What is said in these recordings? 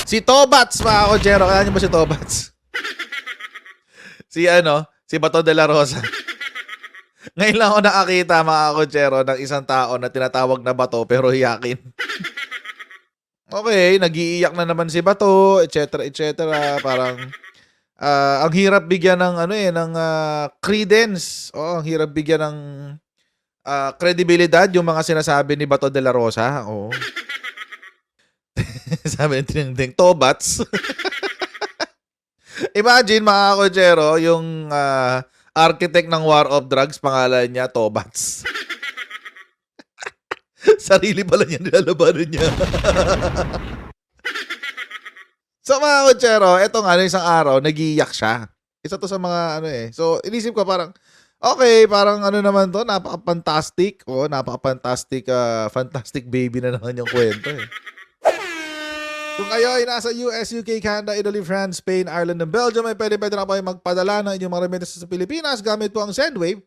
Si Tobats, mga kochero. Kaya niyo ba si Tobats? Si Bato de la Rosa. Ngayon lang ako nakakita, mga kochero, ng isang tao na tinatawag na Bato pero hiyakin. Okay, nag-iiyak na naman si Bato, etc. etc. Parang ang hirap bigyan ng ng credence. Ang hirap bigyan ng kredibilidad yung mga sinasabi ni Bato de la Rosa. Oo. Sabi ni Trinding, Tobats. Imagine, mga kochero, yung architect ng War of Drugs, pangalan niya, Tobats. Sarili pala niya nilalabanan niya. So, mga kochero, eto nga, isang araw, nag-iiyak siya. Isa to sa mga So, inisip ko parang, okay, parang naman to, napaka-fantastic. Napaka-fantastic, fantastic baby na naman yung kwento eh. Kung kayo ay nasa US, UK, Canada, Italy, France, Spain, Ireland, and Belgium, ay pwede na po kayo magpadala ng inyong mga remittances sa Pilipinas gamit po ang Sendwave.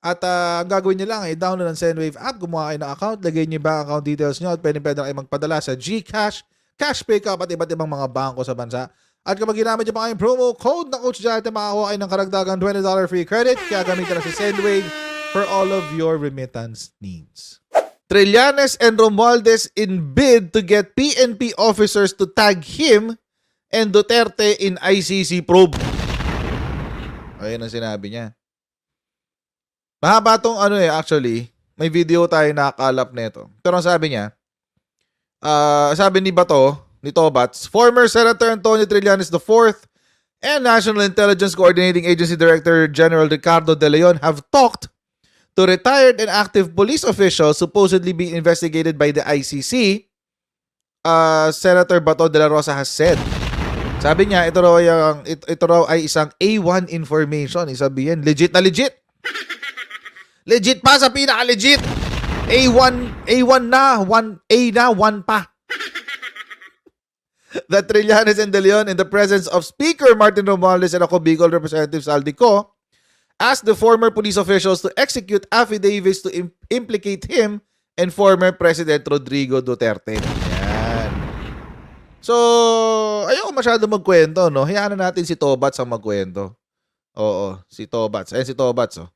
At ang gagawin nyo lang ay download ang Sendwave app, gumawa kayo ng account, lagay nyo yung bank account details nyo at pwede na kayo magpadala sa GCash, Cash Pickup at iba't ibang mga bangko sa bansa. At kapag ginamit nyo pa kayong promo code na Coach Jarte, makakuha kayo ng karagdagang $20 free credit. Kaya gamitin na si Sendwave for all of your remittance needs. Trillanes and Romualdez in bid to get PNP officers to tag him and Duterte in ICC probe. Ayun ang sinabi niya. Mahaba tong actually. May video tayo nakakalap nito. Pero ang sabi niya, sabi ni Bato, ni Tobats, former Senator Antonio Trillanes IV and National Intelligence Coordinating Agency Director General Ricardo De Leon have talked to retired and active police officials supposedly being investigated by the ICC, Senator Bato de la Rosa has said. Sabi niya, ito raw ay isang A1 information. Isabihin, legit na legit. Legit pa sa pinaka-legit. A1 na, 1A na, 1 pa. That Trillanes and De Leon in the presence of Speaker Martin Romualdez and ako Bicol Representative Saldico asked the former police officials to execute affidavits to implicate him and former President Rodrigo Duterte. Yan. So, ayoko masyado magkwento, no? Hayaan na natin si Tobats ang magkwento. Oo, si Tobats. Ayan si Tobats, oh.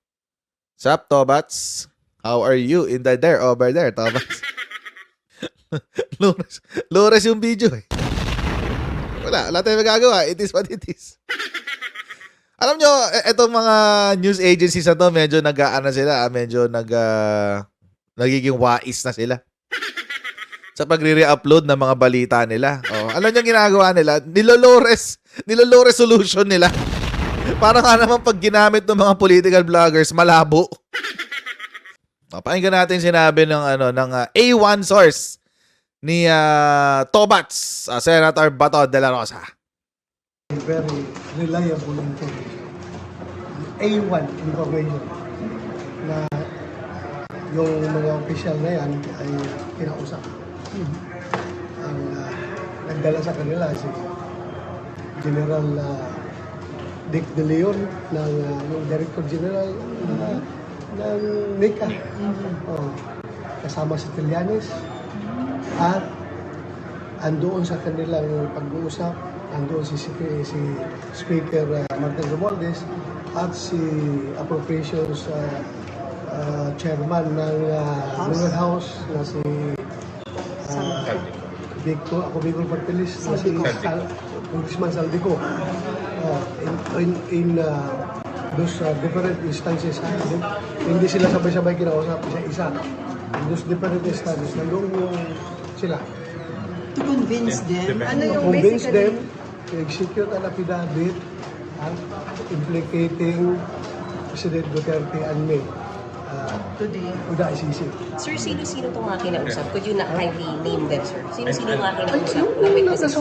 Sup, Tobats? How are you in there, over there, Tobats? Lores yung video, eh. Wala tayong magagawa. It is what it is. Alam nyo, etong mga news agencies na to, medyo nagiging wais na sila sa pagre-re-upload ng mga balita nila. Alam nyo ginagawa nila? Nilolores solution nila. Parang nga naman pag ginamit ng mga political vloggers, malabo. Pakinggan natin sinabi ng A1 source ni Tobats, Senator Bato de la Rosa. Very reliable information. A1 information na yung mga official na yan ay kinausap. Ang nagdala sa kanila si General Dick De Leon ng yung Director General ng NICA. Kasama si Trillanes at andoon sa kanilang pag-uusap andoon si Speaker Martin Romualdez at si Appropriations Chairman ng Lower House na si Bicol Party List na si Congressman Saldico in those different instances. Hindi sila sabay-sabay kinausap isa-isa. In those different instances, nandun yung sila. To convince them? Ano yung Convince basically? them to execute an affidavit implicating President Duterte and me Today. with the ICC. Sir, sino-sino itong mga kinausap? Could you kindly name them, sir? Sino-sino mga kinausap? Nasa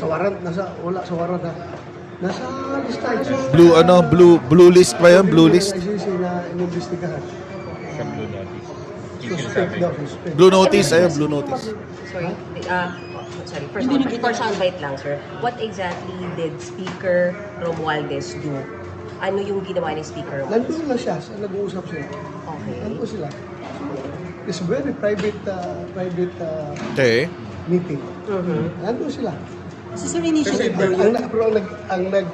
warrant, wala sa warrant ha. Nasa listahan. Blue list pa yun? Blue list? ICC na inimbestigahan. Sa Blue Notice. Suspect daw, suspect. Blue notice, ayun, blue notice. Sorry. Sorry. First one, for soundbite lang, sir. What exactly did Speaker Romualdez do? Ano yung ginawa ni Speaker Romualdez? Nandun na siya, nag-uusap sila. Okay. Nandun sila. So, it's very private, Okay. meeting. Nandun sila. So, sir, initiative daw Ang, yun. pero ang nag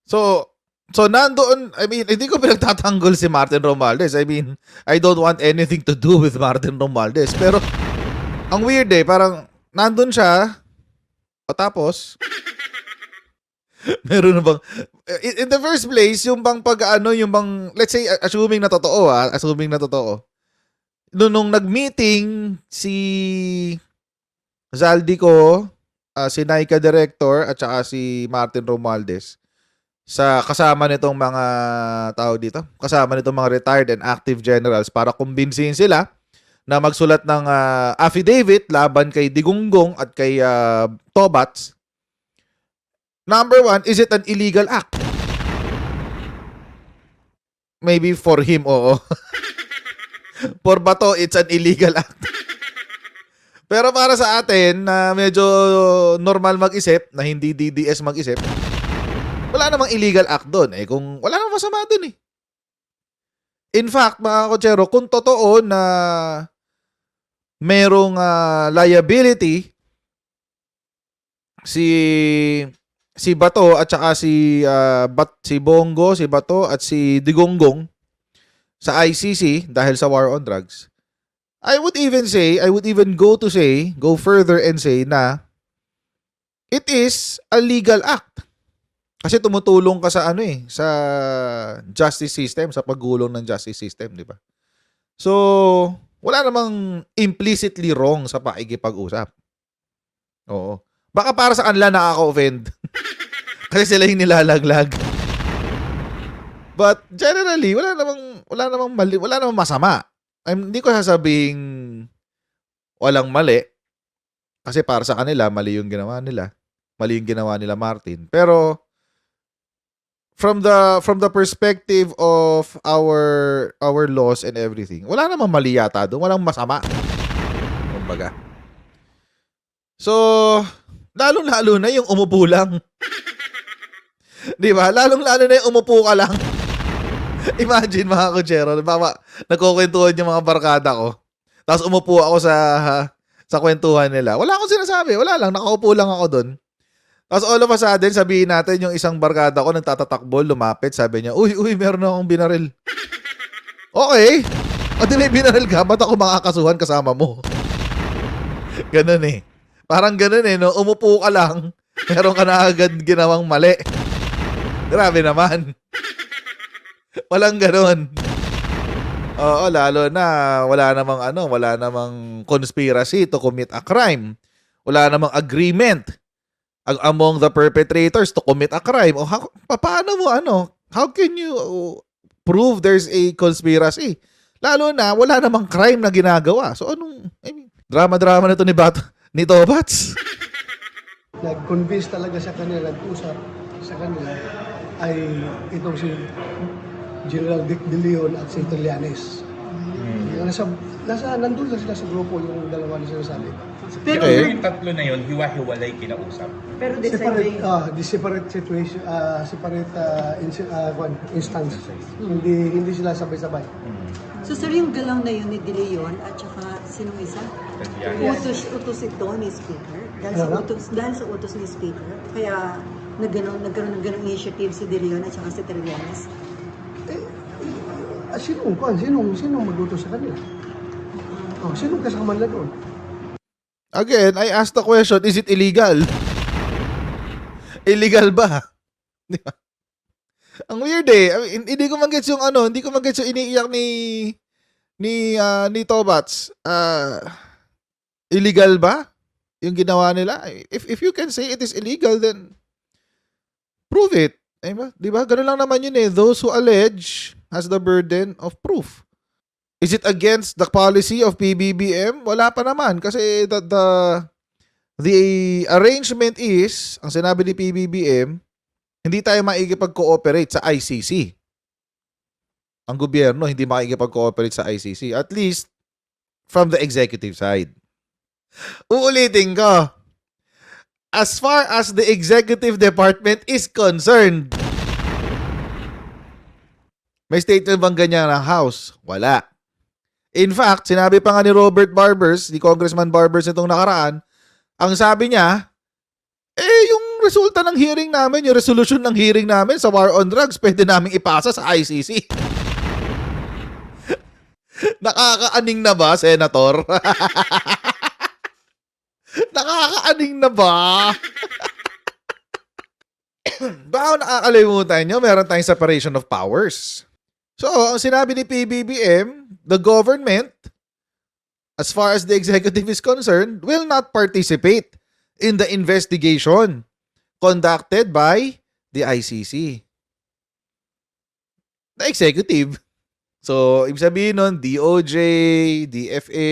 So nandoon, I mean, hindi ko pinagtatanggol si Martin Romualdez. I mean, I don't want anything to do with Martin Romualdez. Pero, ang weird parang nandun siya, o tapos, meron na bang, in the first place, yung bang pag-ano, yung bang, let's say, assuming na totoo assuming na totoo, nung nag-meeting si Zaldico, si Naika Director, at saka si Martin Romualdez, sa kasama nitong mga tao dito, kasama nitong mga retired and active generals para kumbinsihin sila na magsulat ng affidavit laban kay Digonggong at kay Tobats. Number one, is it an illegal act? Maybe for him, oo. For Bato, it's an illegal act. Pero para sa atin, na medyo normal mag-isip, na hindi DDS mag-isip, wala namang illegal act doon. Kung wala namang masama doon In fact, mga kotsero, kung totoo na merong liability si Bato at saka si Bongo, si Bato at si Digonggong sa ICC dahil sa war on drugs, I would even go further and say na it is a legal act. Kasi tumutulong ka sa sa justice system, sa paggulong ng justice system, di ba? So, wala namang implicitly wrong sa pakikipag-usap. Oo. Baka para sa kanila nakaka-offend. Kasi sila yung nilalaglag. But generally, wala namang mali, wala namang masama. Hindi ko sasabing walang mali. Kasi para sa kanila, mali yung ginawa nila. Mali yung ginawa nila Martin. Pero from the perspective of our laws and everything, wala namang mali yata doon, walang masama. Kumbaga. So, lalong-lalo na yung umupo lang. 'Di ba? Lalong-lalo na yung umupo ka lang. Imagine mga kotsero, nagkukwentuhan yung mga barkada ko. Tapos umupo ako sa kwentuhan nila. Wala akong sinasabi, wala lang, nakaupo lang ako doon. Tapos all of a sudden, sabihin natin yung isang barkada ko nagtatatakbo, lumapit, sabi niya, uy, meron na akong binaril. Okay. O di may binaril ka, ba't ako makakasuhan kasama mo? Ganun Parang ganun no? Umupo ka lang, meron ka na agad ginawang mali. Grabe naman. Walang ganun. Oo, lalo na wala namang conspiracy to commit a crime. Wala namang agreement among the perpetrators to commit a crime. O paano mo how can you prove there's a conspiracy? Lalo na wala namang crime na ginagawa. So drama-drama na to ni Tobats. nag-convince talaga sa kanila, nag-usap sa kanila, ay itong si General Dick De Leon at si Trillanes. Nandun lang sila sa grupo, yung dalawa na sinasabi. Pero, Okay. Yung tatlo na yun, hiwa-hiwalay kinausap. pero this time Separate, may... separate situation, separate instance. Hindi sila sabay-sabay. So, sir, yung galaw na yun ni De Leon at saka sinong isa? Utos ito ni Speaker. Dahil sa utos ni Speaker. Kaya nagkaroon ng ganong initiative si De Leon at saka si Trillanes. Sinong mag-utos sa kanila? Sinong kasama nila doon? Again, I asked the question, is it illegal? Illegal ba? Di ba? Ang weird I mean, hindi ko mag-gets yung iniiyak ni Tobats. Illegal ba yung ginawa nila? If you can say it is illegal, then prove it. Di ba? Ganun lang naman yun Those who allege has the burden of proof. Is it against the policy of PBBM? Wala pa naman kasi the arrangement is, ang sinabi ni PBBM, hindi tayo maikipag-cooperate sa ICC. Ang gobyerno hindi makikipag-cooperate sa ICC, at least from the executive side. Uulitin ko. As far as the executive department is concerned, may statement bang ganyan ng House? Wala. In fact, sinabi pa nga ni Robert Barbers, ni Congressman Barbers itong nakaraan, ang sabi niya, yung resulta ng hearing namin, yung resolution ng hearing namin sa war on drugs, pwede namin ipasa sa ICC. Nakakaaning na ba, Senator? Nakakaaning na ba? Baka nakakalimutan nyo, meron tayong separation of powers. So, ang sinabi ni PBBM, the government, as far as the executive is concerned, will not participate in the investigation conducted by the ICC. The executive. So, ibig sabihin nun, DOJ, DFA,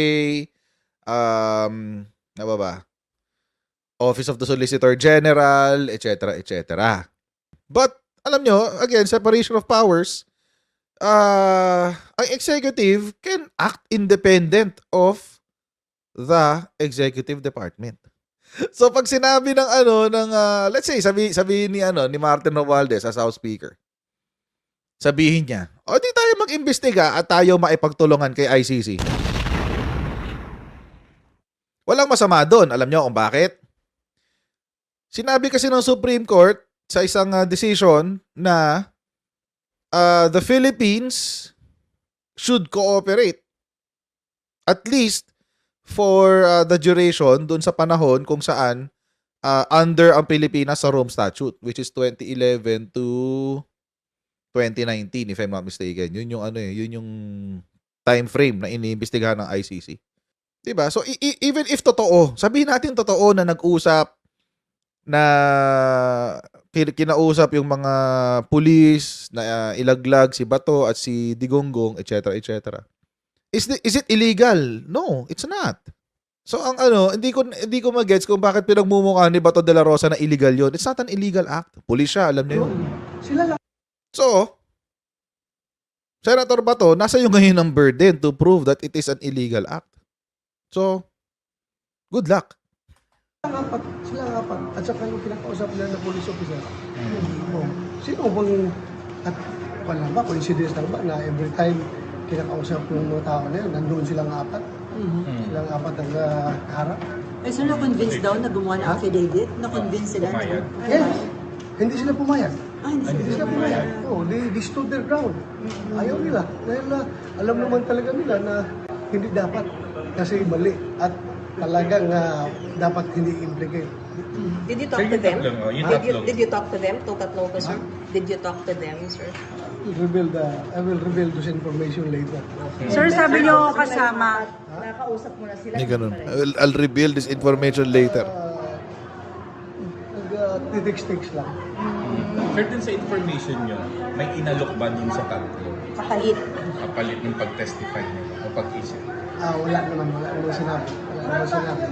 ano ba? Office of the Solicitor General, etc., etc. But, alam nyo, again, separation of powers, ang executive can act independent of the executive department. So, pag sinabi ng let's say, sabihin ni Martin Romualdez as House Speaker, sabihin niya, di tayo mag-imbestiga at tayo maipagtulungan kay ICC. Walang masama doon. Alam nyo kung bakit? Sinabi kasi ng Supreme Court sa isang decision na the Philippines should cooperate at least for the duration doon sa panahon kung saan under ang Pilipinas sa Rome Statute, which is 2011 to 2019 if I'm not mistaken. Yun yung yun yung time frame na iniimbestigahan ng ICC. 'Di ba? So even if totoo, sabihin natin totoo na nag-usap na kinausap yung mga pulis na ilaglag si Bato at si Digonggong, etc., etc. Is it illegal? No, it's not. So ang hindi ko magets kung bakit pinagmumukha ni Bato de la Rosa na illegal yon. It's not an illegal act. Pulis siya, alam niyo. Sila lang. So, Senator Bato, nasa iyo ngayon ang burden to prove that it is an illegal act. So, good luck. Sila nga pa. At saka yung kinakausap nila na police officer. Sino bang, at wala ba, coincidence lang ba na every time kinakausap yung mga tao na yun, nandoon silang apat. Silang apat ang harap. So na-convince daw na gumawa ng affidavit? Na-convince sila? Yes. Hindi sila pumayag. Hindi Hindi sila pumayag. They stood their ground. Ayaw nila. Dahil alam naman talaga nila na hindi dapat. Kasi mali. At talagang dapat hindi implicate. Did you talk to them? Did you talk to them? Itong tatlong to, sir? Did you talk to them, sir? I will reveal this information later. Sir, sabi niyo kasama. Nakausap mo na sila. Hindi ganun. I'll reveal this information later. Titik-tiks lang. Certain sa information nyo, may inalok ba dun sa tatlo? Kapalit. Kapalit ng pag-testify nila o pag-isip? Wala naman sinabi. Wala sinabi.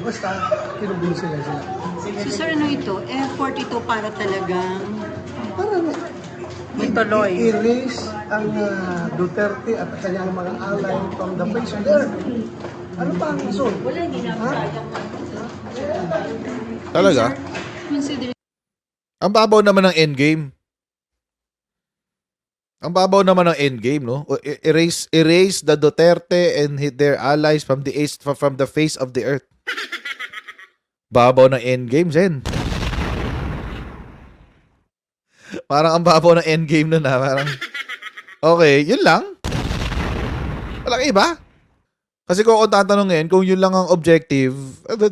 Basta, kinubin sila. So sir, ano ito? Effort ito para talagang Para Ituloy. i-erase ang Duterte at kanyang mga ally from the face of the earth. Ano pa ang reason? Talaga? consider Ang babaw naman ng endgame. Ang babaw naman ng endgame, no? Erase the Duterte and their allies from the face of the earth. Babaw ng endgame, Zen. Parang ang babaw ng endgame na parang okay, yun lang. Walang iba. Kasi kung tatanungin, kung yun lang ang objective,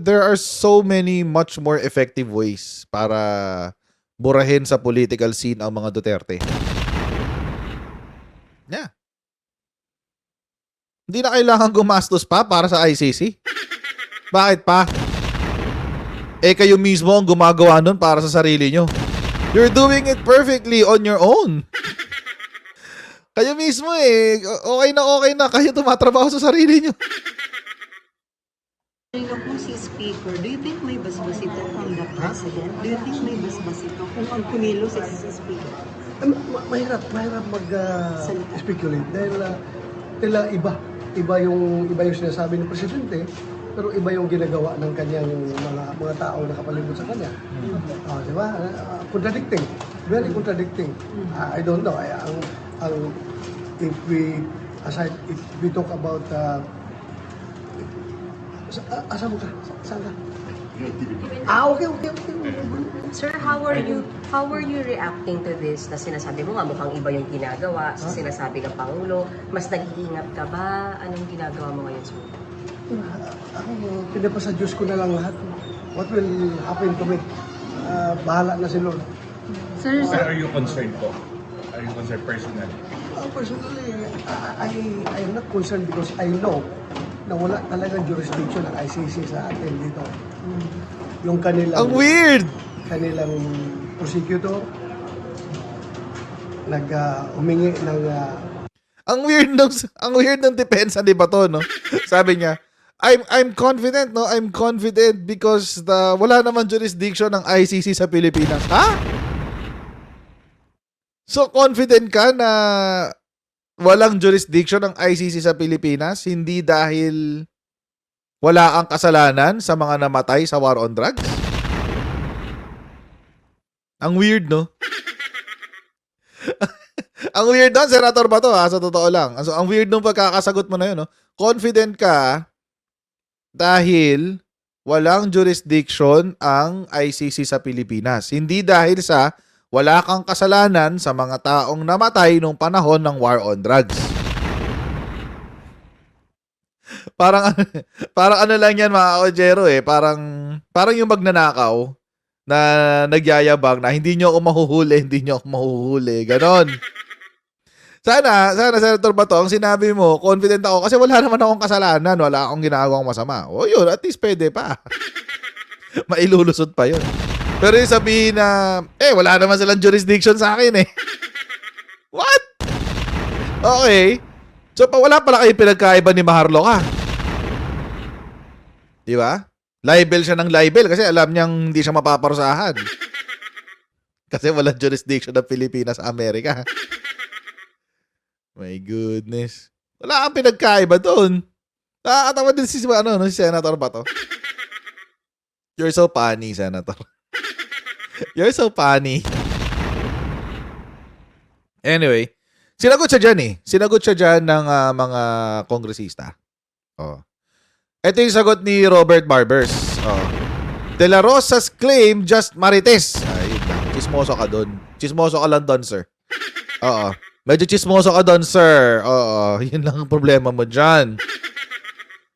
there are so many much more effective ways para burahin sa political scene ang mga Duterte. Yeah. Hindi na kailangan gumastos pa para sa ICC. Bakit pa? Kayo mismo ang gumagawa nun para sa sarili nyo. You're doing it perfectly on your own. Kayo mismo okay na kayo tumatrabaho sa sarili nyo. kung si Speaker, do you think may basbas ito from the President? Do you think may basbas ito kung ang kumilos ay si Speaker? Mahirap mag-speculate dahil iba yung sinasabi ng presidente, pero iba yung ginagawa ng kanyang mga tao na kapalibot sa kanya. Di ba? Contradicting. Very contradicting. I don't know. If we aside, if we talk about, asa mo ka? Saan ka? Okay. Sir, how are you reacting to this? Na sinasabi mo nga mukhang iba yung ginagawa, sa sinasabi ng Pangulo, mas nag-iingat ka ba? Anong ginagawa mo ngayon, sir? Ako, pinapasa Diyos ko na lang lahat. What will happen to me? Bahala na si Lord. Sir, Sir, are you concerned po? Are you concerned personally? Personally, I am not concerned because I know na wala talagang jurisdiction ng ICC sa atin dito. Yung Ang weird! kanilang prosecutor humingi ng Ang weird ng depensa, di ba to, no? Sabi niya, I'm confident, no? I'm confident because wala naman jurisdiction ng ICC sa Pilipinas. Ha? So, confident ka na walang jurisdiction ng ICC sa Pilipinas, hindi dahil wala ang kasalanan sa mga namatay sa war on drugs? Ang weird, no? Ang weird doon, Senator ba to, ha? Sa totoo lang. So, ang weird nung pagkakasagot mo na yun, no? Confident ka dahil walang jurisdiction ang ICC sa Pilipinas. Hindi dahil sa wala kang kasalanan sa mga taong namatay nung panahon ng war on drugs. Parang ano lang yan, mga Ojero, eh. Parang yung magnanakaw na nagyayabang na hindi nyo ako mahuhuli. Ganon. Sana, Senator Bato, ang sinabi mo, confident ako kasi wala naman akong kasalanan, wala akong ginagawang masama. O yun, at least pwede pa. Mailulusot pa yun. Pero yung sabihin na, wala naman silang jurisdiction sa akin eh. What? Okay. So, wala pala kayo pinagkaiba ni Maharlika. Di ba? Libel siya ng libel kasi alam niyang hindi siya mapaparusahan. Kasi walang jurisdiction ng Pilipinas sa Amerika. My goodness. Wala kang pinagkaiba doon. Nakakatawa din si Senator Bato. You're so funny, Senator. You're so funny. Anyway, sinagot siya dyan eh. Sinagot siya dyan ng mga kongresista. Oh. Ito yung sagot ni Robert Barbers. Oh. De La Rosa's claim just marites. Ayun lang. Chismoso ka doon. Chismoso ka lang doon, sir. Oo. Medyo chismoso ka doon, sir. Oo. Yun lang ang problema mo dyan.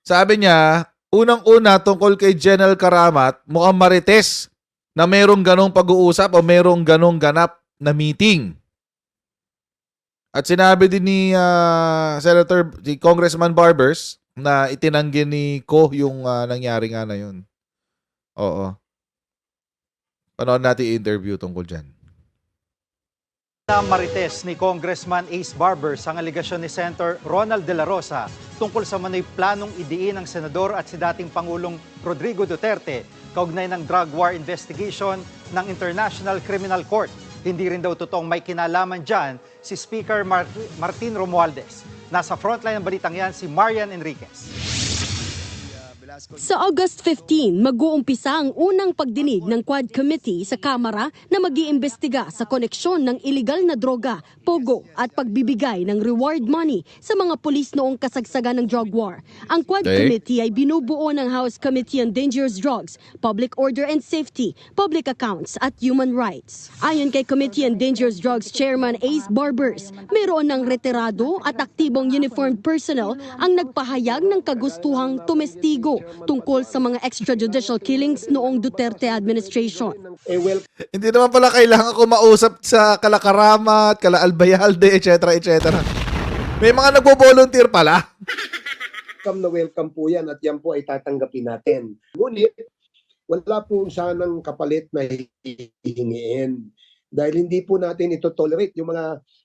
Sabi niya, unang-una tungkol kay General Karamat, mukhang marites na merong ganong pag-uusap o merong ganong ganap na meeting. At sinabi din ni si Congressman Barbers na itinanggi ni Ko yung nangyari nga na yun. Oo. Panood natin yung interview tungkol dyan. Na marites ni Congressman Ace Barbers ang aligasyon ni Senator Ronald De La Rosa tungkol sa manoy planong idiin ng senador at si dating Pangulong Rodrigo Duterte kaugnay ng drug war investigation ng International Criminal Court. Hindi rin daw totoong may kinalaman dyan si Speaker Martin Romualdez. Nasa frontline ng balitang yan si Marian Enriquez. Sa August 15, mag-uumpisa ang unang pagdinig ng Quad Committee sa Kamara na mag-iimbestiga sa koneksyon ng iligal na droga, pogo at pagbibigay ng reward money sa mga pulis noong kasagsagan ng drug war. Ang Quad Committee ay binubuo ng House Committee on Dangerous Drugs, Public Order and Safety, Public Accounts at Human Rights. Ayon kay Committee on Dangerous Drugs Chairman Ace Barbers, mayroon ng retirado at aktibong uniformed personnel ang nagpahayag ng kagustuhang tumestigo tungkol sa mga extrajudicial killings noong Duterte administration. Hindi naman pala kailangan ko mausap sa Kalakaramat, Kala Albayalde, etc. etc. May mga nagbo-volunteer pala. Welcome po yan at yan po ay tatanggapin natin. Ngunit, wala po sanang kapalit na hihingiin. Dahil hindi po natin ito tolerate yung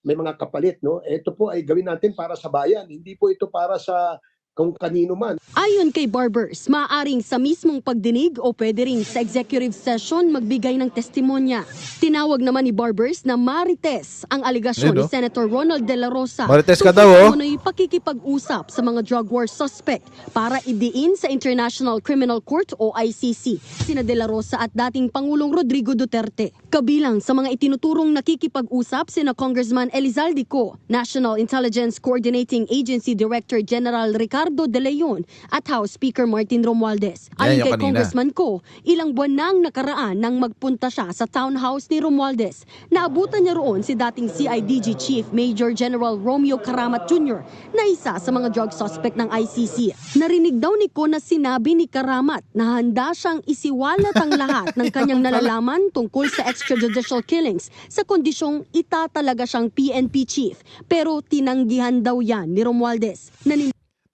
may mga kapalit. No? Ito po ay gawin natin para sa bayan. Hindi po ito para sa kung kanino man. Ayon kay Barbers, maaaring sa mismong pagdinig o pwede rin sa executive session magbigay ng testimonya. Tinawag naman ni Barbers na marites ang aligasyon ni Senator Ronald De La Rosa. Marites ka daw, oh. Tungkol sa pakikipag-usap sa mga drug war suspect para idiin sa International Criminal Court o ICC sina De La Rosa at dating Pangulong Rodrigo Duterte. Kabilang sa mga itinuturong nakikipag-usap sina Congressman Elizalde Co, National Intelligence Coordinating Agency Director General Ricardo De Leon at House Speaker Martin Romualdez. Yan Ayon yung kay kanina. Congressman Co, ilang buwan nang nakaraan nang magpunta siya sa townhouse ni Romualdez. Naabutan niya roon si dating CIDG Chief Major General Romeo Karamat Jr. na isa sa mga drug suspect ng ICC. Narinig daw ni Co na sinabi ni Karamat na handa siyang isiwalat ang lahat ng kanyang nalalaman tungkol sa extrajudicial killings sa kondisyong itatalaga siyang PNP chief. Pero tinanggihan daw yan ni Romualdez.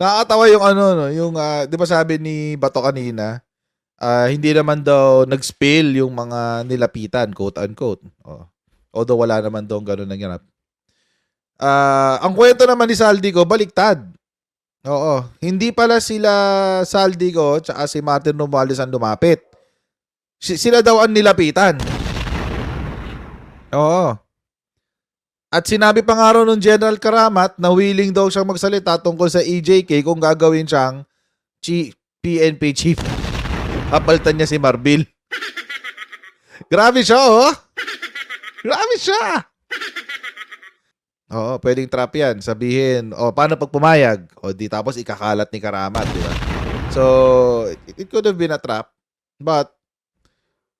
Nakakatawa yung ano, no? Yung, di ba sabi ni Bato kanina, hindi naman daw nag-spill yung mga nilapitan, quote-unquote. Oh. Although wala naman daw gano'n nangyarap. Ang kwento naman ni Saldico, baliktad. Oo. Hindi pala sila Saldico tsaka si Martin Romualdez ang lumapit. Sila daw ang nilapitan. Oo. At sinabi pa nga raw nung General Karamat na willing daw siyang magsalita tungkol sa EJK kung gagawin siyang PNP chief. Kapalitan niya si Marbil. Grabe siya, oh. Grabe siya. Oo, pwedeng trap yan. Sabihin, paano pag pumayag? Di tapos ikakalat ni Karamat, di ba? So, it could have been a trap. But,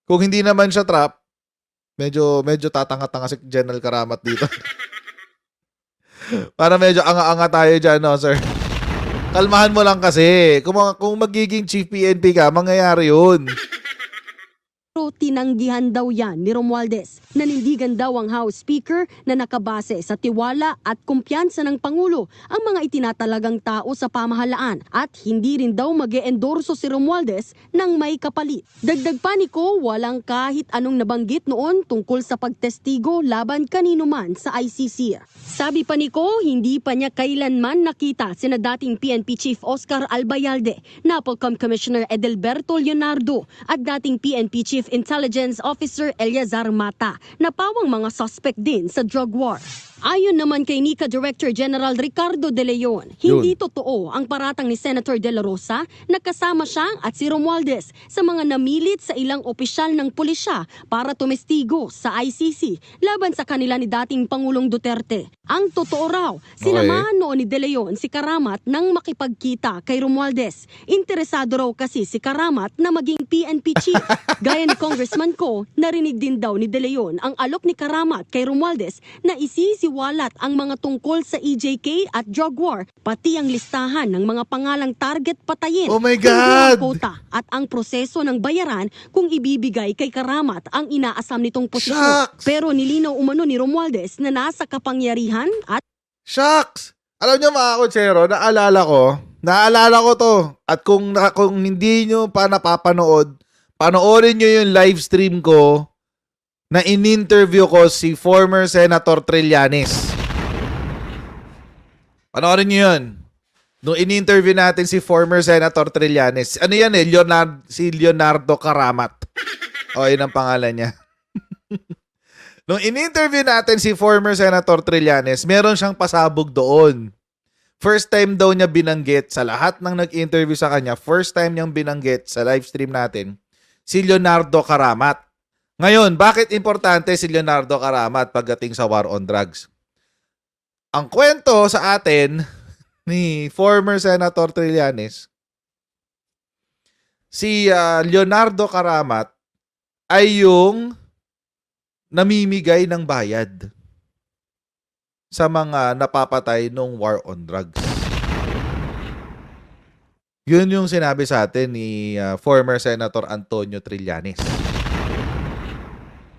kung hindi naman siya trap, medyo tatanga-tanga si General Karamat dito. Para medyo anga-anga tayo dyan, no, sir? Kalmahan mo lang kasi. Kung magiging chief PNP ka, mangyayari yun. Pero tinanggihan daw yan ni Romualdez. Nanindigan daw ang House Speaker na nakabase sa tiwala at kumpiyansa ng Pangulo ang mga itinatalagang tao sa pamahalaan at hindi rin daw mag-e-endorso si Romualdez ng may kapalit. Dagdag pa ni Co, walang kahit anong nabanggit noon tungkol sa pagtestigo laban kanino man sa ICC. Sabi pa ni Co, hindi pa niya kailanman nakita sina dating PNP Chief Oscar Albayalde, NAPOLCOM Commissioner Edelberto Leonardo at dating PNP Chief Intelligence Officer Eleazar Mata na pawang mga suspect din sa drug war. Ayon naman kay NICA Director General Ricardo De Leon, hindi totoo ang paratang ni Senator De La Rosa na kasama siya at si Romualdez sa mga namilit sa ilang opisyal ng pulisya para tumestigo sa ICC laban sa kanila ni dating Pangulong Duterte. Ang totoo raw, sinamahan noon ni De Leon si Karamat nang makipagkita kay Romualdez. Interesado raw kasi si Karamat na maging PNP chief. Gaya ni Congressman Co, narinig din daw ni De Leon ang alok ni Karamat kay Romualdez na isisiwalat ang mga tungkol sa EJK at drug war, pati ang listahan ng mga pangalang target patayin. Oh my hindi God! ang quota at ang proseso ng bayaran kung ibibigay kay Karamat ang inaasam nitong posisyon. Shucks! Pero nilinaw umano ni Romualdez na nasa kapangyarihan at Shucks! Alam niyo mga kutsero, naalala ko to. At kung hindi nyo pa napapanood, panoorin nyo yung live stream ko na in-interview ko si former Senator Trillanes. Panoorin nyo yun. Nung in-interview natin si former Senator Trillanes. Ano yan si Leonardo Karamat. Yun ang pangalan niya. Nung in-interview natin si former Senator Trillanes, meron siyang pasabog doon. First time daw niya binanggit sa lahat ng nag-interview sa kanya, first time niyang binanggit sa live stream natin, si Leonardo Karamat. Ngayon, bakit importante si Leonardo Karamat pagdating sa war on drugs? Ang kwento sa atin ni former Senator Trillanes, si Leonardo Karamat ay yung namimigay ng bayad sa mga napapatay nung war on drugs. Yun yung sinabi sa atin ni former Senator Antonio Trillanes.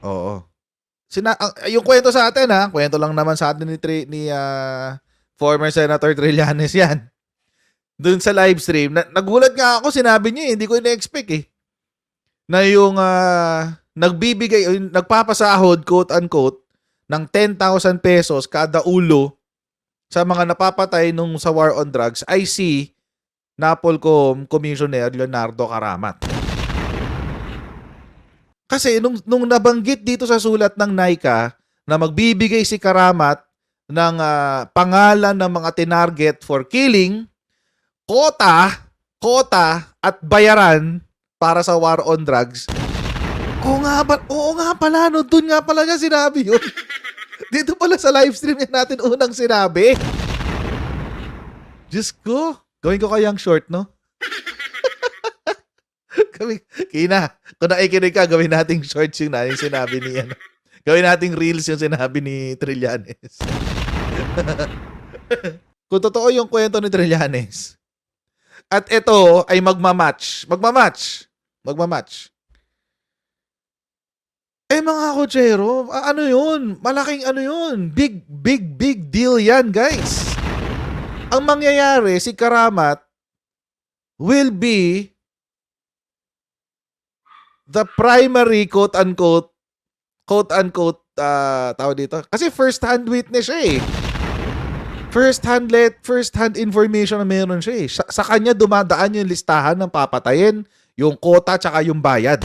Oo. Yung kwento sa atin kwento lang naman sa atin ni former Senator Trillanes yan. Doon sa live stream, nagulat nga ako, sinabi niya hindi ko ina-expect na yung nagpapasahod, quote-unquote, ng 10,000 pesos kada ulo sa mga napapatay nung sa war on drugs ay si NAPOLCOM Commissioner Leonardo Karamat. Kasi nung nabanggit dito sa sulat ng NICA na magbibigay si Karamat ng pangalan ng mga tinarget for killing, quota at bayaran para sa war on drugs, Oo nga pala, no? Doon nga pala niya sinabi yun. Dito pala sa live stream niya natin unang sinabi. Diyos ko. Gawin ko kayang short, no? Kina, kung nakikinig ka, gawin nating shorts yung sinabi ni ano. Gawin nating reels yung sinabi ni Trillanes. Kung totoo yung kwento ni Trillanes, at ito ay magmamatch. Eh mga kotsero, ano yun? Malaking ano yun? Big deal yan, guys. Ang mangyayari, si Karamat will be the primary quote-unquote, tawag dito. Kasi first-hand witness siya eh. First-hand information na meron siya eh. Sa kanya dumadaan yung listahan ng papatayin, yung quota, tsaka yung bayad.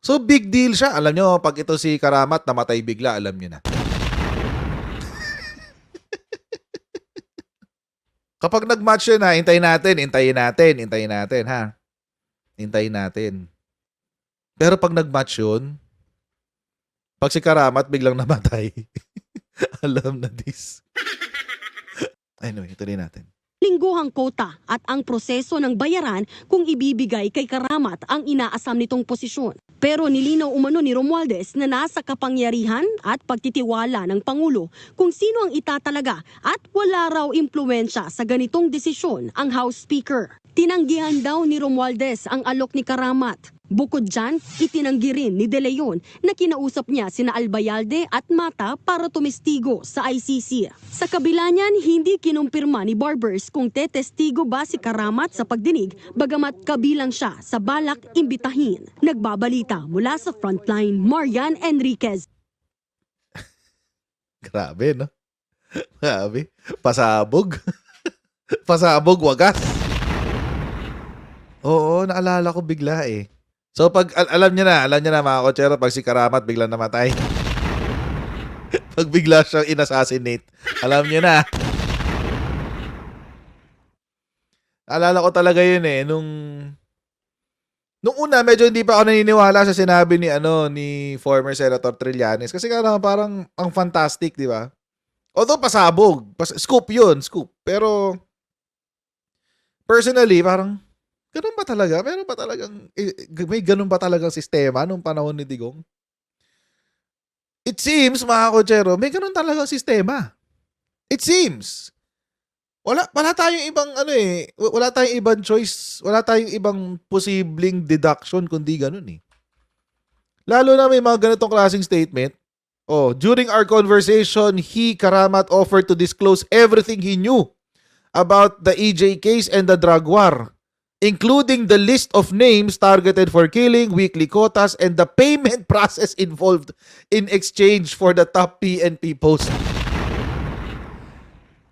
So, big deal siya. Alam nyo, pag ito si Karamat namatay bigla, alam nyo na. Kapag nag-match yun ha, hintayin natin, ha? Hintayin natin. Pero pag nag-match yun, pag si Karamat biglang namatay, alam na this. Anyway, ituloy natin. Lingguhang kota at ang proseso ng bayaran kung ibibigay kay Karamat ang inaasam nitong posisyon. Pero nilinaw umano ni Romualdez na nasa kapangyarihan at pagtitiwala ng Pangulo kung sino ang itatalaga at wala raw impluwensya sa ganitong desisyon ang House Speaker. Tinanggihan daw ni Romualdez ang alok ni Karamat. Bukod dyan, itinanggi rin ni De Leon na kinausap niya sina Albayalde at Mata para tumestigo sa ICC. Sa kabila niyan, hindi kinumpirma ni Barbers kung tetestigo ba si Karamat sa pagdinig bagamat kabilang siya sa balak imbitahin. Nagbabalita mula sa Frontline, Marian Enriquez. Grabe, no? Grabe. Pasabog. Pasabog, wagas. Oo, naalala ko bigla eh. So pag alam niyo na mga kotsero, pag si Karamat biglang namatay. Pag bigla siyang inassassinate, alam niyo na. Alala ko talaga yun eh nung una medyo hindi pa ako naniniwala sa sinabi ni former Senator Trillanes kasi parang ang fantastic, di ba? Although pasabog, scoop 'yun, scoop. Pero personally parang ganun ba talaga? Meron ba talagang, may ganun ba talagang sistema nung panahon ni Digong? It seems, mga kotsero, may ganun talagang sistema. It seems. Wala tayong ibang, wala tayong ibang choice, wala tayong ibang posibleng deduction kundi ganun eh. Lalo na may mga ganitong klaseng statement. Oh, during our conversation, Karamat offered to disclose everything he knew about the EJ case and the drug war, including the list of names targeted for killing, weekly quotas, and the payment process involved in exchange for the top PNP post.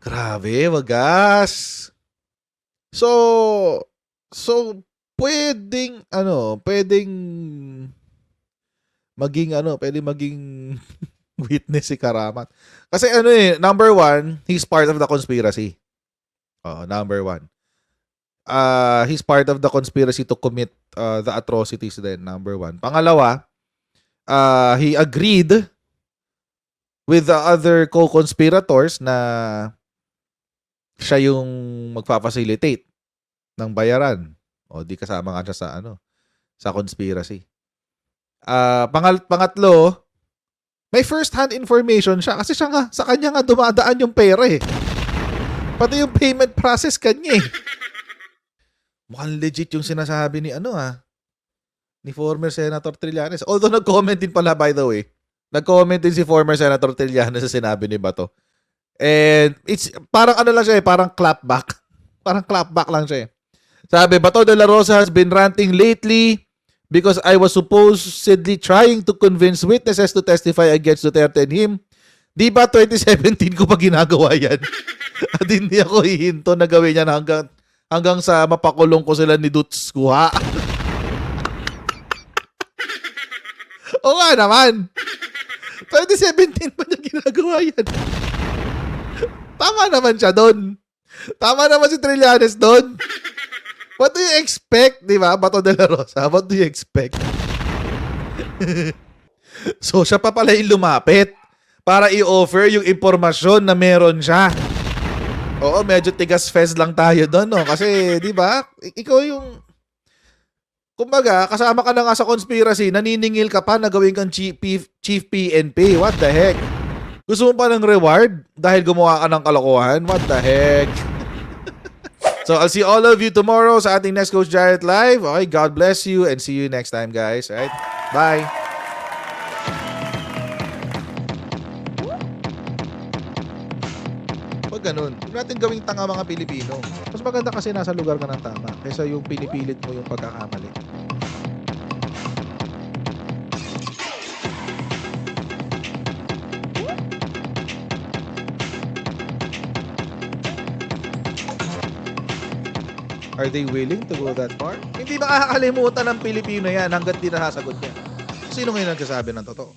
Grabe, wagas. So pwedeng maging witness si Karamat. Kasi number one, he's part of the conspiracy. Number one. He's part of the conspiracy to commit the atrocities then, number one. Pangalawa, he agreed with the other co-conspirators na siya yung magpa-facilitate ng bayaran. O di kasama nga siya sa conspiracy. Pangatlo, may first-hand information siya kasi sa kanya nga dumadaan yung pera eh. Pati yung payment process kanya eh. Mukhang legit yung sinasabi ni ni former Senator Trillanes. Although nag-comment din pala, by the way. Nag-comment din si former Senator Trillanes sa sinabi ni Bato. And it's parang lang siya eh, parang clapback. Parang clapback lang siya eh. Sabi, Bato de la Rosa has been ranting lately because I was supposedly trying to convince witnesses to testify against Duterte and him. Di ba 2017 ko pa ginagawa yan? At hindi ako hihinto na gawin yan hanggang sa mapakulong ko sila ni Duts Kuha. O nga naman. 2017 pa niya ginagawa yan. Tama naman siya doon. Tama naman si Trillanes doon. What do you expect, di ba? Bato de la Rosa, what do you expect? So, siya pa pala yung lumapit para i-offer yung impormasyon na meron siya. Oo, medyo tigas fest lang tayo doon, no? Kasi, di ba, ikaw yung... Kumbaga, kasama ka na nga sa conspiracy, naniningil ka pa na gawin kang chief PNP. What the heck? Gusto mo pa ng reward dahil gumawa ka ng kalokohan? What the heck? So, I'll see all of you tomorrow sa ating next Coach Jarrett Live. Okay, God bless you and see you next time, guys. Alright? Bye! Pag ganun, huwag natin gawing tanga mga Pilipino. Mas maganda kasi nasa lugar ka ng tama kaysa yung pinipilit mo yung pagkakamali. Are they willing to go that far? Hindi makakalimutan ng Pilipino yan hanggat di nasasagot niya. Sino ngayon nagsasabi ng totoo?